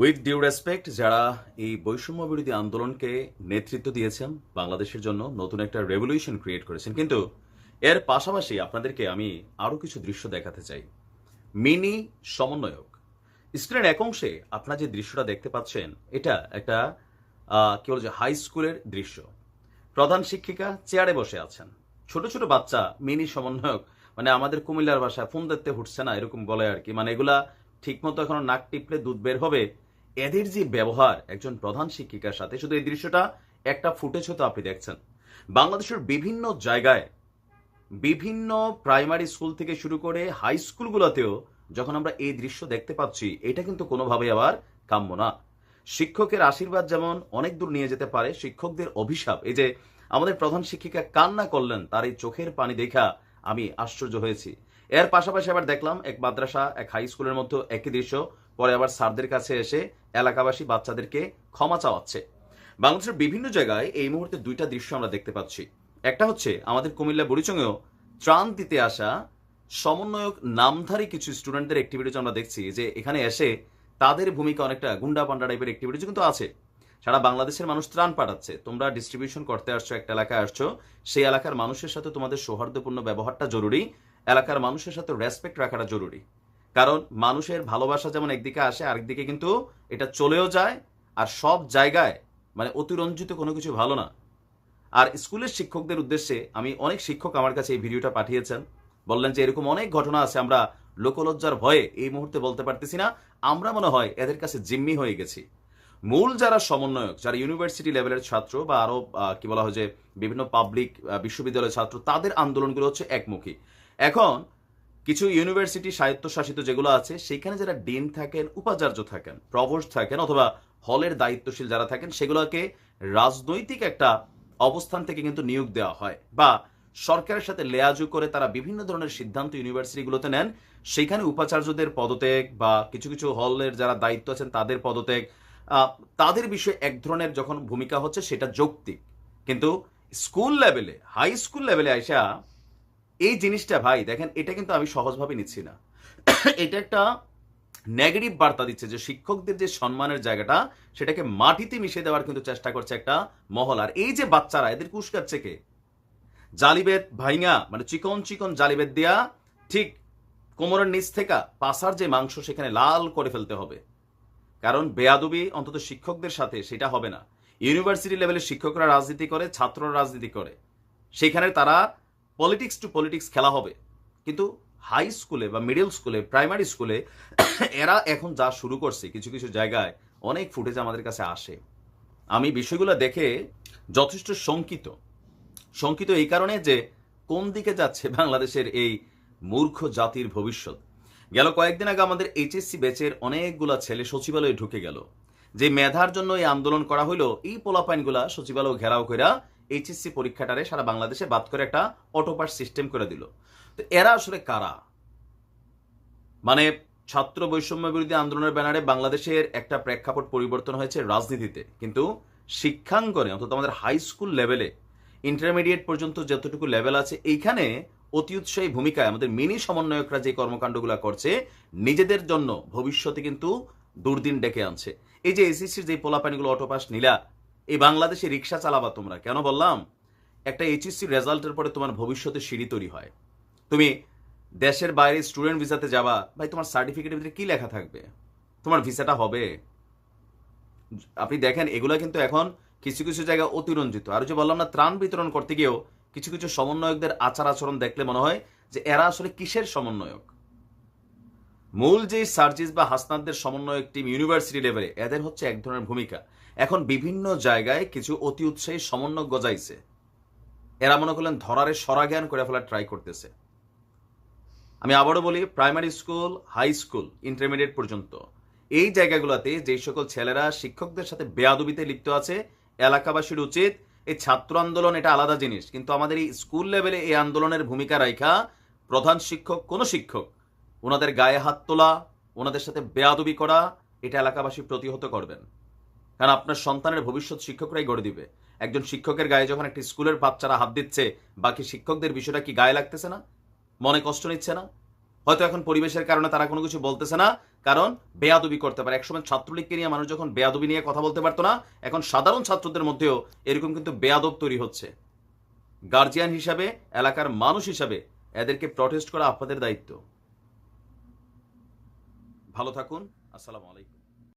With due respect, যারা এই বৈষম্য বিরোধী আন্দোলনকে নেতৃত্ব দিয়েছেন, বাংলাদেশের জন্য নতুন একটা রেভলিউশন ক্রিয়েট করেছেন, কিন্তু এর পাশাপাশি আপনাদেরকে আমি আরো কিছু দৃশ্য দেখাতে চাই। মিনি সমন্বয়ক স্ক্রিনের এক অংশে আপনারা যে দৃশ্যটা দেখতে পাচ্ছেন, এটা একটা কি বলে যে হাই স্কুলের দৃশ্য। প্রধান শিক্ষিকা চেয়ারে বসে আছেন, ছোট ছোট বাচ্চা মিনি সমন্বয়ক, মানে আমাদের কুমিল্লার ভাষায় ফোন দেখতে উঠছে না এরকম বলে আর কি, মানে এগুলা ঠিকমতো এখনো নাক টিপলে দুধ বের হবে। এদের যে ব্যবহার একজন প্রধান শিক্ষিকার সাথে, শুধু এই দৃশ্যটা একটা ফুটেজ হতো আপনি দেখছেন। বাংলাদেশের বিভিন্ন জায়গায়, বিভিন্ন প্রাইমারি স্কুল থেকে শুরু করে হাই স্কুলগুলোতেও যখন আমরা এই দৃশ্য দেখতে পাচ্ছি, এটা কিন্তু কোনোভাবে আবার কাম্য না। শিক্ষকের আশীর্বাদ যেমন অনেক দূর নিয়ে যেতে পারে, শিক্ষকদের অভিশাপ, এই যে আমাদের প্রধান শিক্ষিকা কান্না করলেন, তার এই চোখের পানি দেখা আমি আশ্চর্য হয়েছি। এর পাশাপাশি আবার দেখলাম এক মাদ্রাসা, এক হাই স্কুলের মধ্যে একই দৃশ্য, পরে আবার স্যারদের কাছে এসে এলাকাবাসী বাচ্চাদেরকে ক্ষমা চাওয়াচ্ছে। বাংলাদেশের বিভিন্ন জায়গায় এই মুহূর্তে দুইটা দৃশ্য আমরা দেখতে পাচ্ছি। একটা হচ্ছে আমাদের কুমিল্লা বুড়িচংয়েও ত্রাণ দিতে আসা সমন্বয়ক নামধারী কিছু স্টুডেন্টদের অ্যাক্টিভিটিজ আমরা দেখছি, যে এখানে এসে তাদের ভূমিকা অনেকটা গুন্ডা পান্ডা টাইপের অ্যাক্টিভিটিজ কিন্তু আছে। সারা বাংলাদেশের মানুষ ত্রাণ পাঠাচ্ছে, তোমরা ডিস্ট্রিবিউশন করতে আসছো, একটা এলাকায় আসছো, সেই এলাকার মানুষের সাথে তোমাদের সৌহার্দ্যপূর্ণ ব্যবহারটা জরুরি, এলাকার মানুষের সাথে রেসপেক্ট রাখাটা জরুরি। কারণ মানুষের ভালোবাসা যেমন একদিকে আসে, আরেকদিকে কিন্তু এটা চলেও যায়। আর সব জায়গায় মানে অতিরঞ্জিত কোনো কিছু ভালো না। আর স্কুলের শিক্ষকদের উদ্দেশ্যে আমি, অনেক শিক্ষক আমার কাছে এই ভিডিওটা পাঠিয়েছেন, বললেন যে এরকম অনেক ঘটনা আছে, আমরা লোকলজ্জার ভয়ে এই মুহূর্তে বলতে পারতেছি না, আমরা মনে হয় এদের কাছে জিম্মি হয়ে গেছি। মূল যারা সমন্বয়ক, যারা ইউনিভার্সিটি লেভেলের ছাত্র বা আরো কি বলা হয় যে বিভিন্ন পাবলিক বিশ্ববিদ্যালয়ের ছাত্র, তাদের আন্দোলনগুলো হচ্ছে একমুখী। এখন কিছু ইউনিভার্সিটি স্বায়ত্তশাসিত যেগুলো আছে, সেখানে যারা ডিন থাকেন, উপাচার্য থাকেন, প্রভোস্ট থাকেন, অথবা হলের দায়িত্বশীল যারা থাকেন, সেগুলোকে রাজনৈতিক একটা অবস্থান থেকে কিন্তু নিয়োগ দেওয়া হয়, বা সরকারের সাথে লেয়াজু করে তারা বিভিন্ন ধরনের সিদ্ধান্ত ইউনিভার্সিটিগুলোতে নেন। সেখানে উপাচার্যদের পদত্যাগ বা কিছু কিছু হলের যারা দায়িত্ব আছেন তাদের পদত্যাগ, তাদের বিষয়ে এক ধরনের যখন ভূমিকা হচ্ছে, সেটা যৌক্তিক। কিন্তু স্কুল লেভেলে, হাই স্কুল লেভেলে আইসা এই জিনিসটা, ভাই দেখেন, এটা কিন্তু আমি সহজভাবে নিচ্ছি না। এটা একটা নেগেটিভ বার্তা দিচ্ছে যে শিক্ষকদের যে সম্মানের জায়গাটা, সেটাকে মাটিতে মিশিয়ে দেওয়ার কিন্তু চেষ্টা করছে একটা মহল। আর এই যে বাচ্চারা, এদের কুশকাচ্ছে কে? জালিবেদ ভাইঙা, মানে চিকন চিকন জালিবেদ দিয়া ঠিক কোমরের নিচ থেকে পাশার যে মাংস, সেখানে লাল করে ফেলতে হবে। কারণ বেয়াদবি অন্তত শিক্ষকদের সাথে সেটা হবে না। ইউনিভার্সিটি লেভেলে শিক্ষকরা রাজনীতি করে, ছাত্ররা রাজনীতি করে, সেখানে তারা পলিটিক্স টু পলিটিক্স খেলা হবে। কিন্তু হাই স্কুলে বা মিডল স্কুলে, প্রাইমারি স্কুলে এরা এখন যা শুরু করছে, কিছু কিছু জায়গায় অনেক ফুটেজ আমাদের কাছে আসে। আমি বিষয়গুলো দেখে যথেষ্ট শঙ্কিত। শঙ্কিত এই কারণে যে কোন দিকে যাচ্ছে বাংলাদেশের এই মূর্খ জাতির ভবিষ্যৎ। গেল কয়েকদিন আগে আমাদের এইচএসসি ব্যাচের অনেকগুলা ছেলে সচিবালয়ে ঢুকে গেল। যে মেধার জন্য এই আন্দোলন করা হইলো, এই পোলাপাইনগুলা সচিবালয় ঘেরাও করে এইচএসসি পরীক্ষাটারে সারা বাংলাদেশে বাদ করে একটা অটোপাস সিস্টেম করে দিল। তো এরা আসলে কারা? মানে ছাত্র বৈষম্য বিরোধী আন্দোলনের ব্যানারে বাংলাদেশের একটা প্রেক্ষাপট পরিবর্তন হয়েছে রাজনীতিতে, কিন্তু শিক্ষাঙ্গনে অন্তত আমাদের হাই স্কুল লেভেলে, ইন্টারমিডিয়েট পর্যন্ত যতটুকু লেভেল আছে, এইখানে অতি উৎসাহী ভূমিকায় আমাদের মিনি সমন্বয়করা যে কর্মকাণ্ডগুলো করছে, নিজেদের জন্য ভবিষ্যতে কিন্তু দুর্দিন ডেকে আনছে। এই যে এসএসসির যে পোলাপানিগুলো অটোপাস নিলা, এই বাংলাদেশে রিক্সা চালাবা তোমরা, কেন বললাম? একটা এইচএসসি রেজাল্টের পরে তোমার ভবিষ্যতে সিঁড়ি তৈরি হয়। তুমি দেশের বাইরে স্টুডেন্ট ভিসাতে যাবা, ভাই তোমার সার্টিফিকেটের ভিতরে কি লেখা থাকবে? তোমার ভিসাটা হবে? আপনি দেখেন, এগুলো কিন্তু এখন কিছু কিছু জায়গায় অতিরঞ্জিত। আর যে বললাম না, ত্রাণ বিতরণ করতে গিয়েও কিছু কিছু সমন্বয়কদের আচার আচরণ দেখলে মনে হয় যে এরা আসলে কিসের সমন্বয়ক। মূল যে সার্জিস বা হাসনাতদের সমন্বয়ক টিম ইউনিভার্সিটি লেভেলে, এদের হচ্ছে এক ধরনের ভূমিকা। এখন বিভিন্ন জায়গায় কিছু অতি উৎসাহী সমন্বয় গজাইছে, এরা মনে করলেন ধরারে সরা জ্ঞান করে ফেলার ট্রাই করতেছে। আমি আবারও বলি, primary school, high school, intermediate পর্যন্ত এই জায়গাগুলোতে যে সকল ছেলেরা শিক্ষকদের সাথে বেয়াদবিতে লিপ্ত আছে, এলাকাবাসীর উচিত, এই ছাত্র আন্দোলন এটা আলাদা জিনিস, কিন্তু আমাদের এই স্কুল লেভেলে এই আন্দোলনের ভূমিকা রাখা, প্রধান শিক্ষক, কোন শিক্ষক, ওনাদের গায়ে হাত তোলা, ওনাদের সাথে বেয়াদবি করা, এটা এলাকাবাসী প্রতিহত করবেন। কারণ আপনার সন্তানের ভবিষ্যৎ শিক্ষকরাই গড়ে দিবে। একজন শিক্ষকের গায়ে যখন একটি স্কুলের বাচ্চারা হাত দিচ্ছে, বাকি শিক্ষকদের বিষয়টা কি গায়ে লাগতেছে না? মনে কষ্ট নিচ্ছে না? হয়তো এখন পরিবেশের কারণে তারা কোনো কিছু বলতেছে না, কারণ বেয়াদবি করতে পারে। একসময় ছাত্রলীগকে নিয়ে মানুষ যখন বেয়াদবি নিয়ে কথা বলতে পারতো না, এখন সাধারণ ছাত্রদের মধ্যেও এরকম কিন্তু বেয়াদব তৈরি হচ্ছে। গার্জিয়ান হিসাবে, এলাকার মানুষ হিসাবে এদেরকে প্রটেস্ট করা আপনাদের দায়িত্ব। ভালো থাকুন। আসসালামু আলাইকুম।